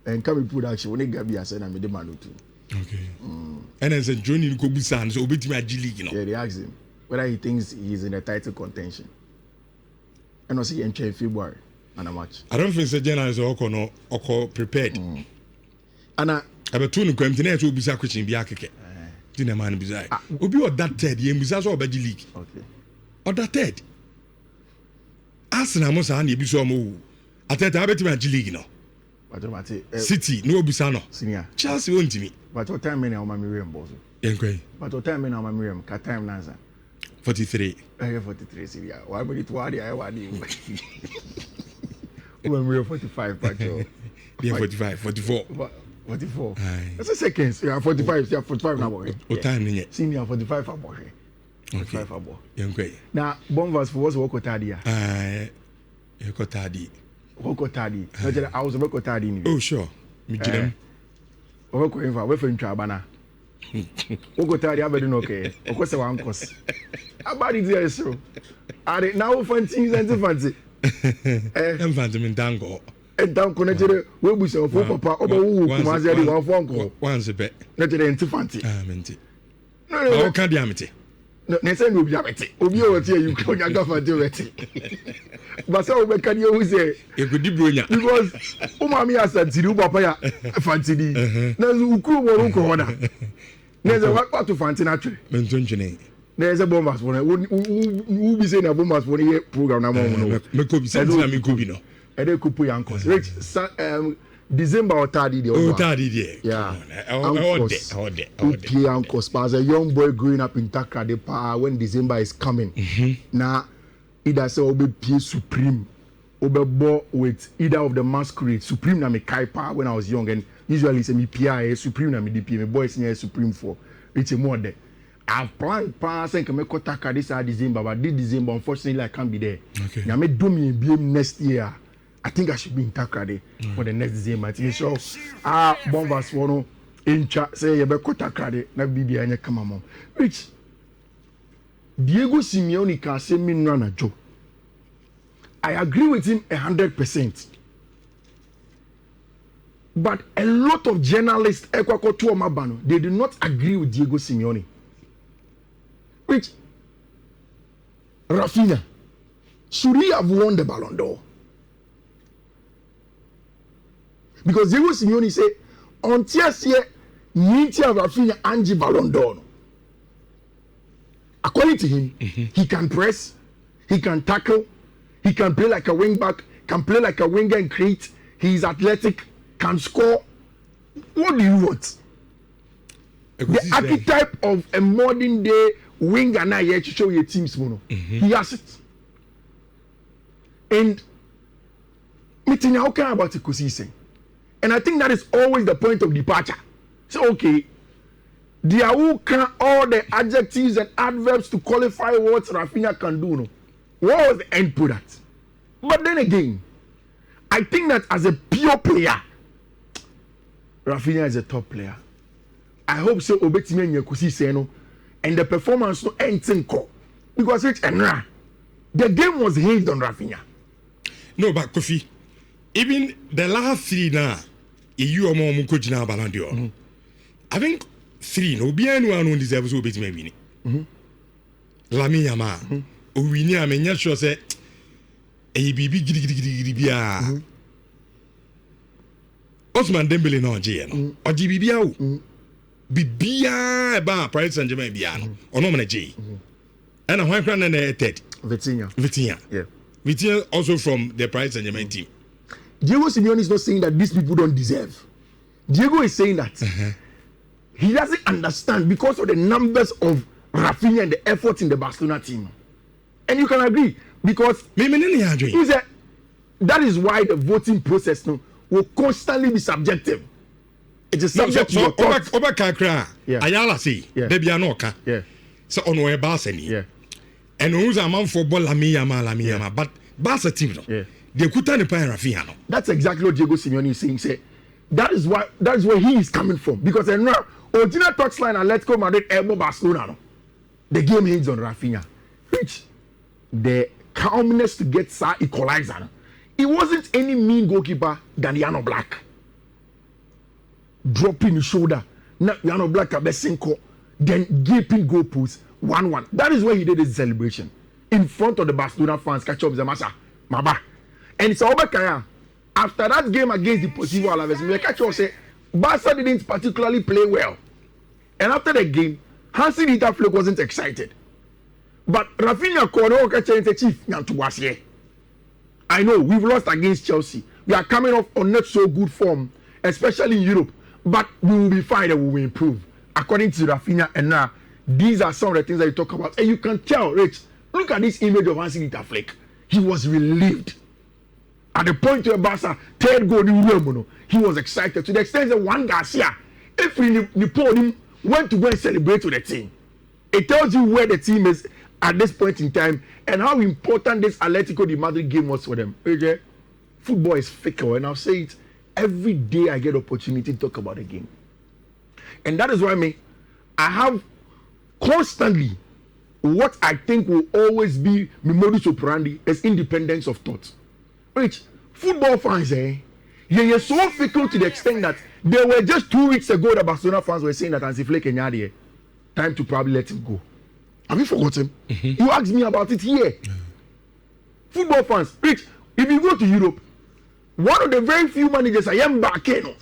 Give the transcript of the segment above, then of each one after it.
and come production when Gabi has said I'm the man too. Okay. And as a Johnny Kobusan, so bit my G League, you know. Yeah, they asked him whether he thinks he's in a title contention. And I see him in February and a match. I don't think the general is all prepared. And I bet two come to next will be question be akeke. Dinner man bizarre. Obi or that third, you bizarre or G League. Okay. Or that third. Arsenal must have be so more. I tell you, I bet my G League, you know. City, no Bisano. Senior. Chelsea won't me. But what time many are my Miriam boss? But what time many are my Miriam? Cat time Nanza. 43. 43 Syria. Why would it worry? I want you. When we are 45, but yeah, 45, 44. 44. That's a second. Yeah, 45. Yeah, 45 now. What time is it? Senior 45 for boy. 45 for boy. Young Gray. Now, Bombers for what's work with Tadia? You got Taddy. Work Taddy. I was work with Taddy. Oh, sure. Me get them. Work with him for weapon Trabana. Work Taddy, I've been okay. Of course, one course. About it, yes, so. Are it now fancy and fancy? I'm fancy in Dango. And down connected, we will say, for papa, over who commands one phone call. Once a bet. Not in fancy. I meant it. No, can't damn it. Next time you'll be able to. Obi o tie you go nyaga fa do it. But say we can you say e go di bronya because o ma mi asantiri u papa ya fantini. Na ukuru mo ru ko hoda. Na ze wa to fantina twe. Mentonjene. Na ze bombas for u bi say na bombas for here program na mo no. Me ko bi say na me ko bi no. E dey kupu yankos. December or 30 day. Oh, 30 day. Yeah. All day. Uncles, as a young boy growing up in Takrade, when December is coming, now either say obe P Supreme, obe bo with either of the masquerade. Supreme na me kaipa when I was young, and usually say me PI Supreme na me DP. Me boys near Supreme for it's a more there. I've planned pass and come Takrade this December, but this December unfortunately I can't be there. Okay. Now me do me BM next year. I think I should be in Takrade for the next December. So, Bombers for no in chat say you be Takrade na bibi anya kama mom. Which Diego Simeone can say me no na joke. I agree with him 100%. But a lot of journalists they do not agree with Diego Simeone. Which Raphinha should he have won the Ballon d'Or? Because Diego Simeone say, on Tiasie, Nhyira Raphinha Angie Ballon d'Or. According to him, he can press, he can tackle, he can play like a wing back, can play like a winger and create. He is athletic, can score. What do you want? The archetype of a modern day winger now here to show your teams, he has it. And meeting how can about it saying? And I think that is always the point of departure. So, okay, there are all the adjectives and adverbs to qualify what Raphinha can do. No? What was the end product? But then again, I think that as a pure player, Raphinha is a top player. I hope so. Obetime Nyakusi say no, and the performance no anything call because it's the game was hinged on Raphinha. No, but Kofi, even the last three now. You are more coach now, Ballon d'Or. I think 3. No, be anyone who deserves to be winning. Lami Yama, Uwini, I mean, sure say, a baby giddy. Osman Dembele no J, or GBBO. Bibia, Bar, Paris Saint Germain, Biano, or Nomina J. And a white crown and a Ted. Vitinha. Yeah. Vitinha also from the Paris Saint Germain team. Diego Simeone is not saying that these people don't deserve. Diego is saying that he doesn't understand because of the numbers of Raphinha and the effort in the Barcelona team. And you can agree because he said that is why the voting process will constantly be subjective. It is subject to your thoughts. Ayala say, baby anoka. Yeah. So on where Barcelona. Yeah. And who's a man for ball Lamiyama, but Barca team. Yeah. They couldn't Raphinha. That's exactly what Diego Simeone is saying. Say that is where he is coming from. Because now, original touchline and Atletico Madrid elbow Barcelona. The game hinges on Raphinha. Which the calmness to get Sa equalizer. It wasn't any mean goalkeeper than Yano Black. dropping the shoulder. Now Yano Black Abesinko, then gaping goalpost 1-1. That is where he did his celebration in front of the Barcelona fans. Catch up Zamasa, Maba, and it's Obakaya. After that game against the Deportivo Alaves, me catch up say Barca didn't particularly play well, and after the game, Hansi Dieter Flick wasn't excited. But Raphinha called and said, Chief, I know we've lost against Chelsea. We are coming off on not so good form, especially in Europe. But we will be fine and we will improve. According to Raphinha, and now these are some of the things that you talk about. And you can tell, Rich, look at this image of Hansi Dieter Flick. He was relieved. At the point where Barca third goal in Rome, he was excited to the extent that Juan Garcia, if Napoleon went to go and celebrate with the team, it tells you where the team is at this point in time and how important this Atletico de Madrid game was for them. AJ, football is fickle, and I'll say it every day I get opportunity to talk about the game. And that is why I have constantly what I think will always be my modus operandi is independence of thought. Which football fans, you're so fickle to the extent that there were just 2 weeks ago the Barcelona fans were saying that Hansi Flick and Yadi, time to probably let him go. Have you forgotten? Mm-hmm. You asked me about it here. Football fans, Rich, if you go to Europe, one of the very few managers I am back in.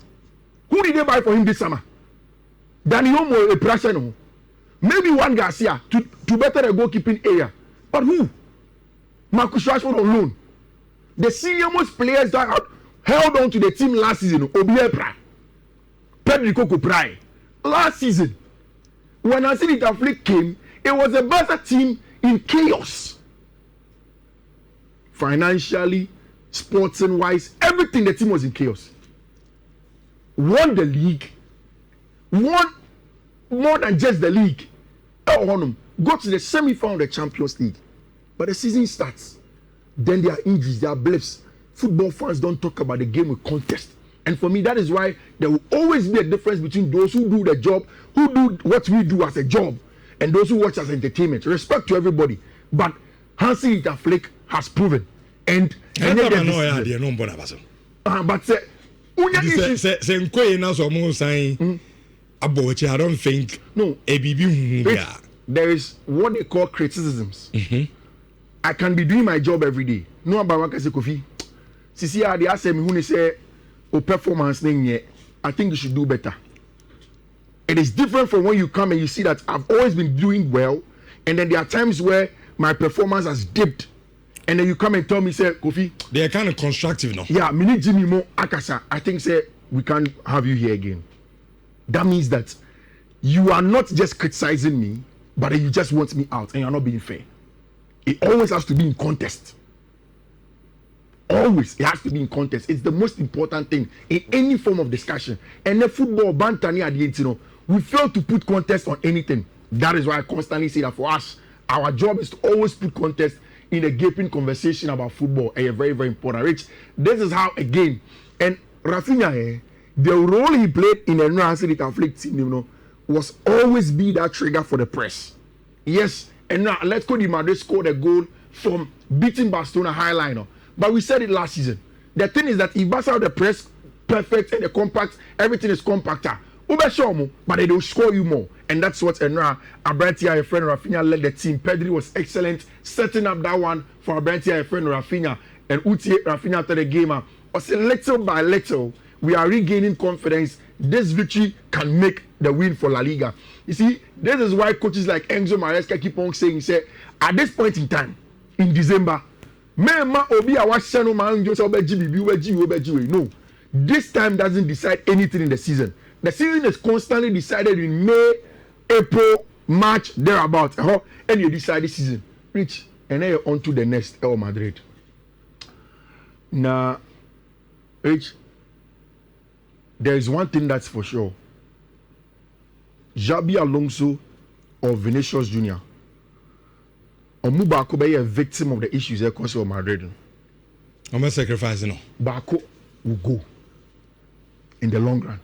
Who did they buy for him this summer? Danny Olmo, a Prasano. Maybe Juan Garcia to better the goalkeeping area. But who? Marcus Rashford on loan. The senior most players that held on to the team last season, Obiepra, Pedro Coco Prai. Last season, when Hansi Dieter Flick came, it was a Barca team in chaos. Financially, sporting-wise, everything, the team was in chaos. Won the league. Won more than just the league. Go to the semi-final of the Champions League. But the season starts. Then there are injuries, there are blips. Football fans don't talk about the game with contest. And for me, that is why there will always be a difference between those who do the job, who do what we do as a job, and those who watch as entertainment. Respect to everybody. But Hansi Dieter Flick has proven. And I don't think no. There is what they call criticisms. Mm-hmm. I can be doing my job every day. No about what I say, Kofi. Sisi they ask me who say o performance thing. I think you should do better. It is different from when you come and you see that I've always been doing well, and then there are times where my performance has dipped, and then you come and tell me, say, Kofi, they are kind of constructive now. Yeah, me need Jimmy Mo Akasa. I think say we can't have you here again. That means that you are not just criticizing me, but you just want me out, and you're not being fair. It always has to be in contest. Always, it has to be in contest. It's the most important thing in any form of discussion. And the football, bantani at the end, we fail to put contest on anything. That is why I constantly say that for us, our job is to always put contest in a gaping conversation about football. And very, very important. Rich, this is how, again, and Raphinha, the role he played in the Hansi Dieter Flick team, was always be that trigger for the press. Yes, and now Atletico de Madrid scored a goal from beating Barcelona highliner. But we said it last season. The thing is that if Barca have the press perfect and the compact, everything is compactor. But they will score you more. And that's what Enra, Abrantia, a friend Raphinha led the team. Pedri was excellent, setting up that one for Abrantia, a friend Raphinha. And Uti Raphinha after the game. Also, little by little, we are regaining confidence. This victory can make the win for La Liga. You see, this is why coaches like Enzo Maresca keep on saying, say, at this point in time, in December, no, this time doesn't decide anything in the season. The season is constantly decided in May, April, March, thereabouts. And you decide the season. Rich, and then you're on to the next El Madrid. Now, Rich, there is one thing that's for sure. Xabi Alonso or Vinicius Jr. Bako be a victim of the issues that cause Madrid. I'm not sacrificing. Bako will go in the long run.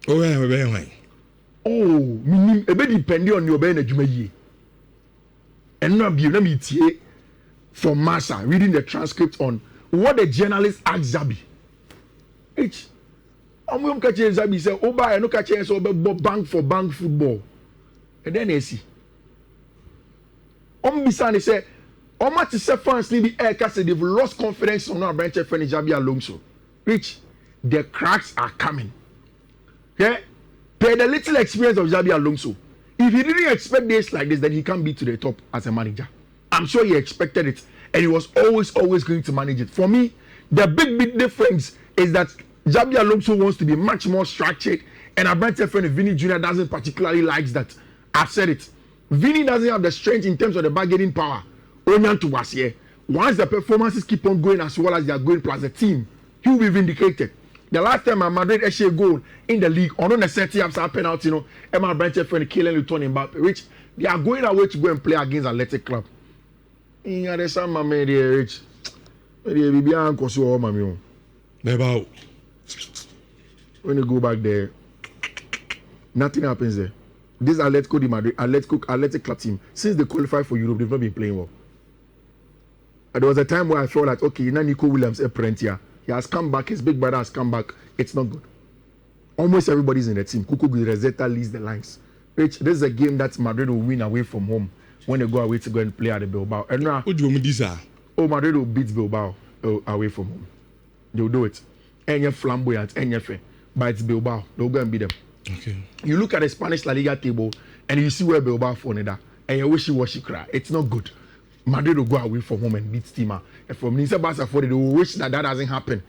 Oh, yeah. Oh, me depending on your ben adwuma. And not be let me tie from Massa reading the transcript on what the journalist asked Xabi. I'm catch Zabi say, oh, buy no catch so bank for bank football. And then they see. Bisani say, much is fans need the air castle, they've lost confidence on our branch of friend Jabi Alonso. Rich, the cracks are coming. Yeah? Per the little experience of Jabi Alonso, if he didn't expect this like this, then he can't be to the top as a manager. I'm sure he expected it, and he was always going to manage it. For me, the big difference is that Jabi Alonso wants to be much more structured, and our branch of friend Vinny Jr. doesn't particularly like that. I've said it. Vinny doesn't have the strength in terms of the bargaining power. Onyan to us here. Once the performances keep on going as well as they are going, plus the team, he will be vindicated. The last time Madrid actually goal in the league, on the set ups are penalty, Emma Branch friend Kylian Luton Mbappe, which they are going away to go and play against Athletic Club. There's some man there, Rich. Maybe be uncle so all mammy. Never. When you go back there, nothing happens there. This Atletico de Madrid, Athletic Club team, since they qualified for Europe, they've not been playing well. And there was a time where I felt like, okay, now Nico Williams, a parent here. He has come back, his big brother has come back. It's not good. Almost everybody's in the team. Kuku Guzrezeta leads the lines. Rich, this is a game that Madrid will win away from home when they go away to go and play at the Bilbao. And now, Madrid will beat Bilbao away from home. They'll do it. And you're flamboyant, and you're fair. But it's Bilbao. They'll go and beat them. Okay. You look at the Spanish La Liga table and you see where Bilbao falling down. And you wishy-washy cry. It's not good. Madrid will go away from home and beat Stima. And from Nhyira Barca for they will wish that doesn't happen.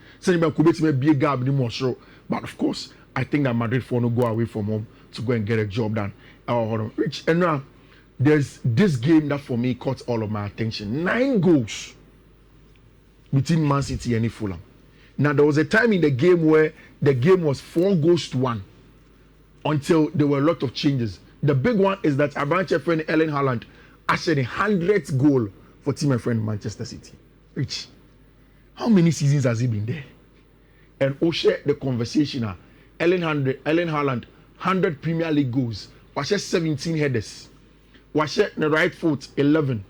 But of course, I think that Madrid will not go away from home to go and get a job done. Rich, and now there's this game that for me caught all of my attention. 9 goals between Man City and Fulham. Now there was a time in the game where the game was 4-1 until there were a lot of changes. The big one is that our branch friend Erling Haaland actually 100th goal for team and friend Manchester City. Rich, how many seasons has he been there? And share the conversation. Erling Haaland, 100 Premier League goals. Was 17 headers. Was the right foot 11,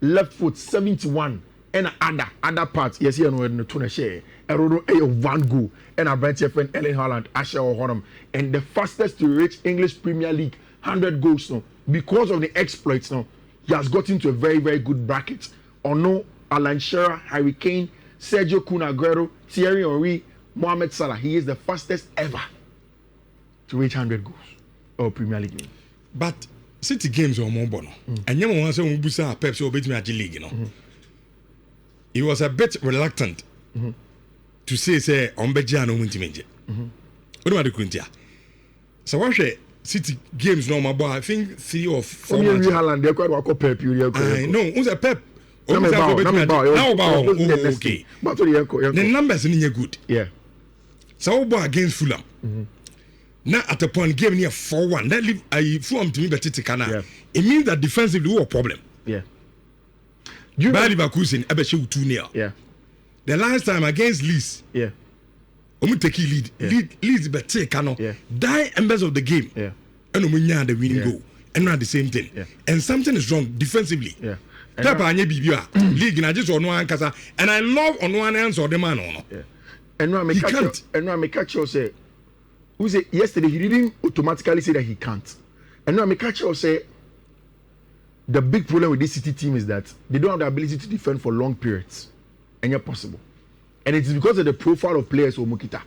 left foot 71, and other parts. Yes, you know the tuna share. A 1 goal. And our branch friend Erling Haaland, Asher O'Horham, and the fastest to reach English Premier League 100 goals now because of the exploits now. He has got into a very good bracket. Ono, Alan Shearer, Harry Kane, Sergio Kun Aguero, Thierry Henry, Mohamed Salah. He is the fastest ever to reach 100 goals or Premier League game. But City games are more bono. And you want to say Busa Pepsi or Betty League, you know. He was a bit reluctant to say on Bejano Wintimenje. What about the Quintia? So what City games no more, I think 3 or 4 matches. Haaland, they're quite a pep. No, who's a pep? Okay. But the numbers are good. Yeah. So against Fulham. Now at the point game near 4-1. That leave I Fulham to me but it means that defensively we have a problem. Yeah. Bayer Leverkusen ebeshe 2-0. Yeah. The last time against Leeds. Yeah. Take lead. Leeds but take die embers of the game. Yeah. And the winning goal. And not the same thing. Yeah. And something is wrong defensively. Yeah. League na just on one kasa. And I love on one answer the man on. Yeah. And now I make catch you say who say yesterday he didn't automatically say that he can't. And now I catch you say the big problem with this City team is that they don't have the ability to defend for long periods. And yet possible. And it is because of the profile of players who Mukita.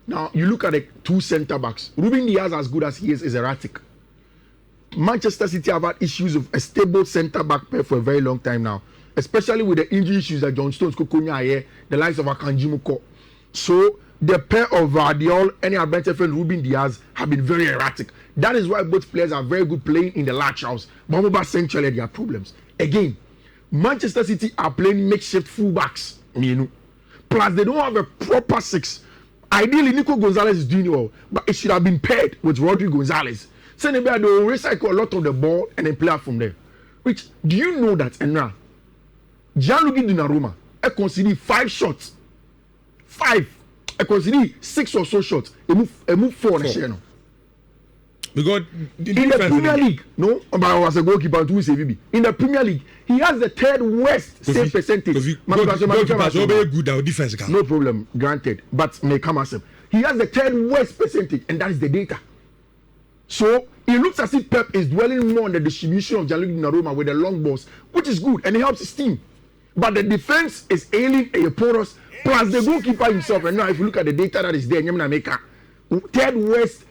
Now you look at the 2 center backs. Ruben Diaz, as good as he is erratic. Manchester City have had issues of a stable center back pair for a very long time now, especially with the injury issues that John Stones, Kukunya here, the likes of Akanji Muko. So the pair of Vardiol and our bench friend Ruben Diaz have been very erratic. That is why both players are very good playing in the large house. But centrally there are problems. Again, Manchester City are playing makeshift fullbacks. Plus they don't have a proper 6. Ideally, Nico Gonzalez is doing well, but it should have been paired with Rodri Gonzalez. So they will recycle a lot of the ball and then play out from there. Which, do you know that, Enra, Gianluigi Donnarumma, I consider 5 shots. 5. I consider 6 or so shots. They move 4 on the share now. Because in the Premier League, no, but I was a goalkeeper who is AVB. In the Premier League, he has the third worst save percentage. Good our defense. No problem, granted. But may come as him. He has the third worst percentage, and that is the data. So it looks as if Pep is dwelling more on the distribution of Gianluigi Donnarumma with the long balls, which is good and it helps his team. But the defense is ailing a porous, plus the goalkeeper himself. And now, if you look at the data that is there, third worst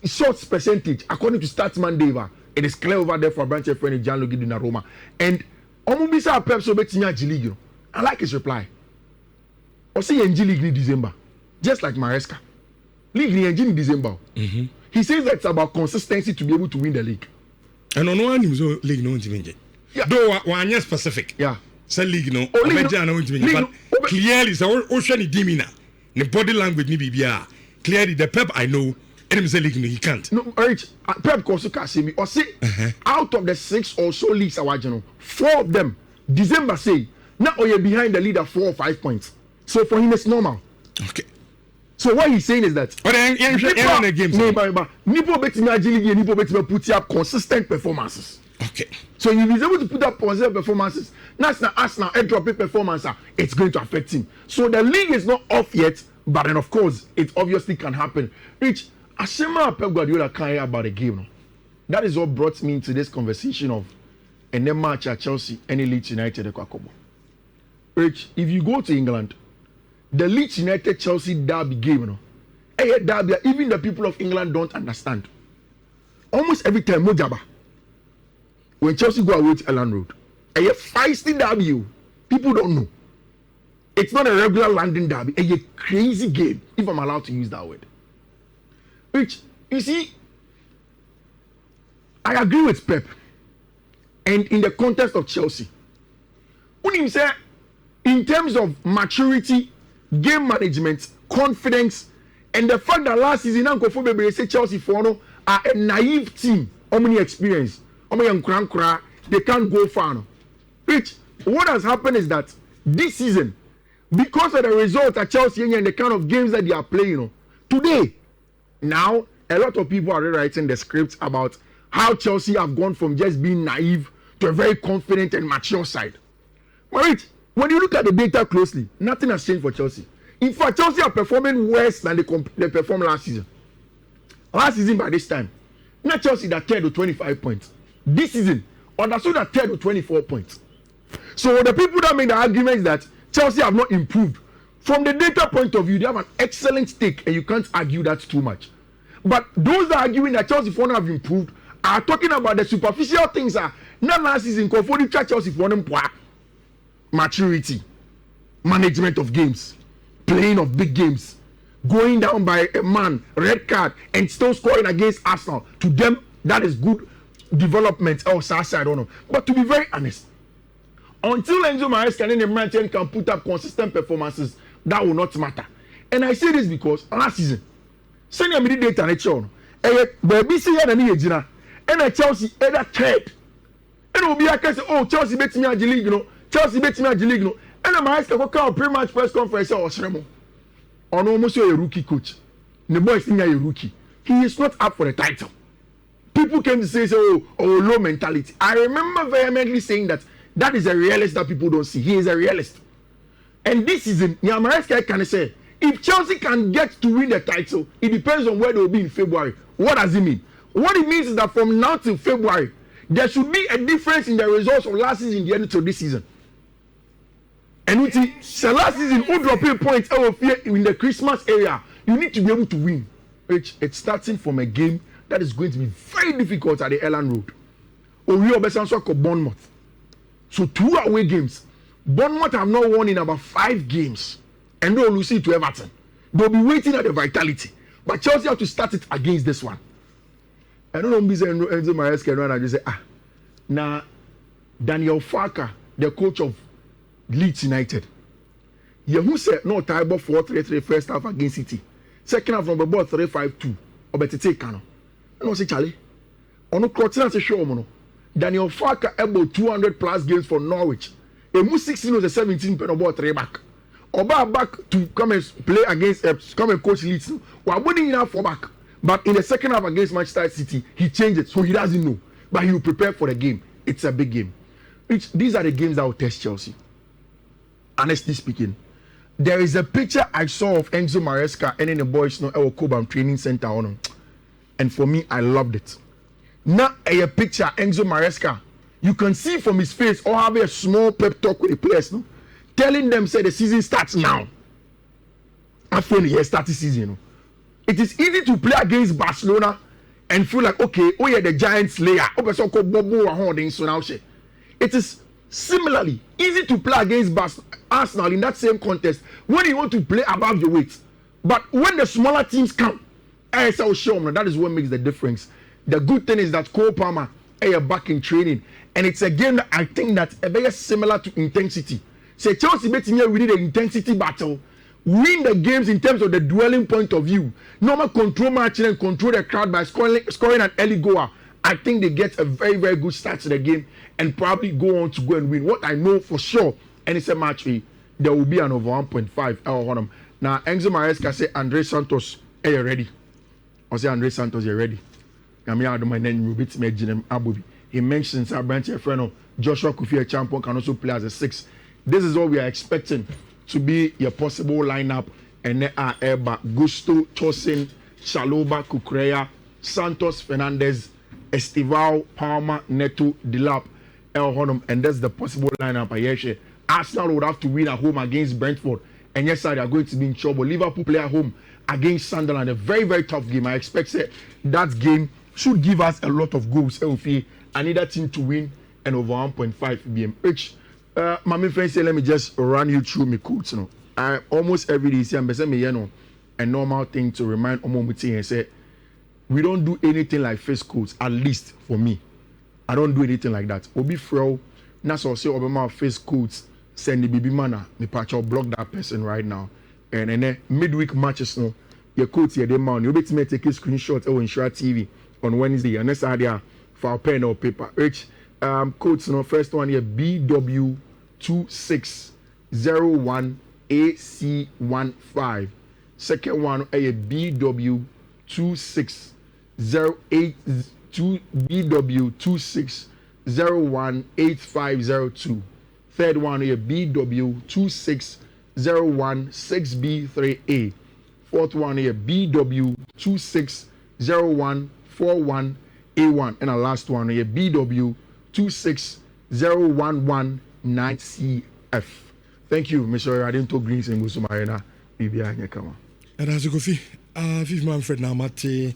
shots percentage according to Statsman Deva. It is clear over there for a branch of friend Gianluigi Donnarumma. And Omubisa Pep so betinya G League. I like his reply. Or say G League in December, just like Maresca. League in December. Mm-hmm. He says that it's about consistency to be able to win the league. And on one league no win. Yeah. Though one year specific. Yeah. Say league no. But clearly, so ocean dimina. The body language ni bibia. Clearly, the Pep I know. And say league no, he can't. No, Rich. Pep Kosuka say me. Or say out of the 6 or so leagues I 4 of them December say now you're behind the leader 4 or 5 points. So for him it's normal. Okay. So what he's saying is that Nipo betting agility and Nipo betting put up consistent performances. Okay. So if he's able to put up consistent performances, that's now Arsenal a dropping performance, it's going to affect him. So the league is not off yet, but then of course it obviously can happen. Rich, Ashema Pep Guardiola can't hear about the game. No? That is what brought me into this conversation of and then match at Chelsea and Leeds United. Rich, if you go to England, the Leeds United Chelsea derby game, derby, even the people of England don't understand. Almost every time, Mojaba, when Chelsea go away to Elland Road, a feisty derby, people don't know. It's not a regular London derby, a crazy game, if I'm allowed to use that word. Which, you see, I agree with Pep, and in the context of Chelsea, when you say, in terms of maturity, game management, confidence, and the fact that last season Uncle Fobe say Chelsea for are a naive team, how many experience, how many they can't go far. No. Which what has happened is that this season, because of the result at Chelsea and the kind of games that they are playing, today, now a lot of people are rewriting the script about how Chelsea have gone from just being naive to a very confident and mature side. But when you look at the data closely, nothing has changed for Chelsea. In fact, Chelsea are performing worse than they performed last season. Last season, by this time, not Chelsea that 10 to 25 points. This season, understood that 10 to 24 points. So the people that make the argument is that Chelsea have not improved. From the data point of view, they have an excellent stake, and you can't argue that too much. But those that are arguing that Chelsea for have improved are talking about the superficial things. Not last season, Chelsea for them maturity, management of games, playing of big games, going down by a man, red card, and still scoring against Arsenal. To them, that is good development. Oh, I don't know. But to be very honest, until Enzo Maresca and the Manchester can put up consistent performances, that will not matter. And I say this because last season, send your midi data and show. Baby, see and Chelsea either third. And it will be a case, oh, Chelsea beats me at the league, you know. Chelsea beats me at the league, no. And the Maresca go come pre-match press conference or Shremo. Or no, almost a rookie coach. The boy is still a rookie. He is not up for the title. People came to say, low mentality. I remember vehemently saying that is a realist that people don't see. He is a realist. And this season, Maresca can say, if Chelsea can get to win the title, it depends on where they will be in February. What does it mean? What it means is that from now till February, there should be a difference in the results of last season the end to this season. And we see, last season, who drop a point in the Christmas area, you need to be able to win. It's starting from a game that is going to be very difficult at the Elland Road. Orio Obesanso for Bournemouth. So 2 away games. Bournemouth have not won in about 5 games. And they'll lose it to Everton. They'll be waiting at the vitality. But Chelsea have to start it against this one. I don't know if Enzo Maresca and I just say, now Daniel Farker, the coach of Leeds United. Who said no tie ball 4-3-3 first half against City. Second half from the ball 3-5-2. Or better take Kano. And I say Charlie. On no Crotina say show mono. Daniel Farker able 200 plus games for Norwich. A move 16 was a 17 pen about 3 back. Oba back to come and play against come and coach Leeds. We are winning enough for back. But in the second half against Manchester City, he changed it, so he doesn't know. But he will prepare for the game. It's a big game. These are the games that will test Chelsea. Honestly speaking, there is a picture I saw of Enzo Maresca and in the boys no Cobham training center on him. And for me, I loved it. Now a picture Enzo Maresca, you can see from his face or have a small pep talk with the players, no? Telling them say the season starts now. After the start the season, no? It is easy to play against Barcelona and feel like okay, oh yeah, the Giants layer. It is similarly easy to play against Arsenal in that same contest when you want to play above your weight. But when the smaller teams come, ASL show them that is what makes the difference. The good thing is that Cole Palmer is back in training, and it's a game that I think that is very similar to intensity. Say Chelsea betting here we need an intensity battle, win the games in terms of the dwelling point of view. Normal control match and control the crowd by scoring an early goal. I think they get a very, very good start to the game and probably go on to go and win. What I know for sure, and it's a match, there will be an over 1.5. Now, Enzo Maresca say Andre Santos, hey, you're ready. I say Andre Santos, you're ready. He mentions our branch friend Joshua Kofi, a champion, can also play as a 6. This is what we are expecting to be your possible lineup. And there are Eba, Gusto, Chosin, Shaloba, Kukureya, Santos, Fernandez, Estival, Palmer, Neto, Dilap, El Honum, and that's the possible lineup. Arsenal would have to win at home against Brentford, and yes, sir, they are going to be in trouble. Liverpool play at home against Sunderland, a very, very tough game. I expect that game should give us a lot of goals. I need that team to win and over 1.5 BM. Which, my friend say, let me just run you through my quotes. I almost every day say, a normal thing to remind Omomuti and say, we don't do anything like first quotes, at least for me. I don't do anything like that. Obi Fro, Naso say Obama first quotes, send the baby mana, me patch or block that person right now. And then midweek matches, no, your quotes here, they man, you bet me take a screenshot or Nhyira TV on Wednesday, and that's how they are for pen or paper. Which quotes, no, first one here, BW2601AC15. Second one, a BW26018502. Third one here, BW26016B3A. Fourth one here, BW2601441A1. And the last one here, BW2601119CF. Thank you, Mr. Radinto Greens and Musumarina. Bibia Nyakama. And as you go, Fiifi Manfred Namate.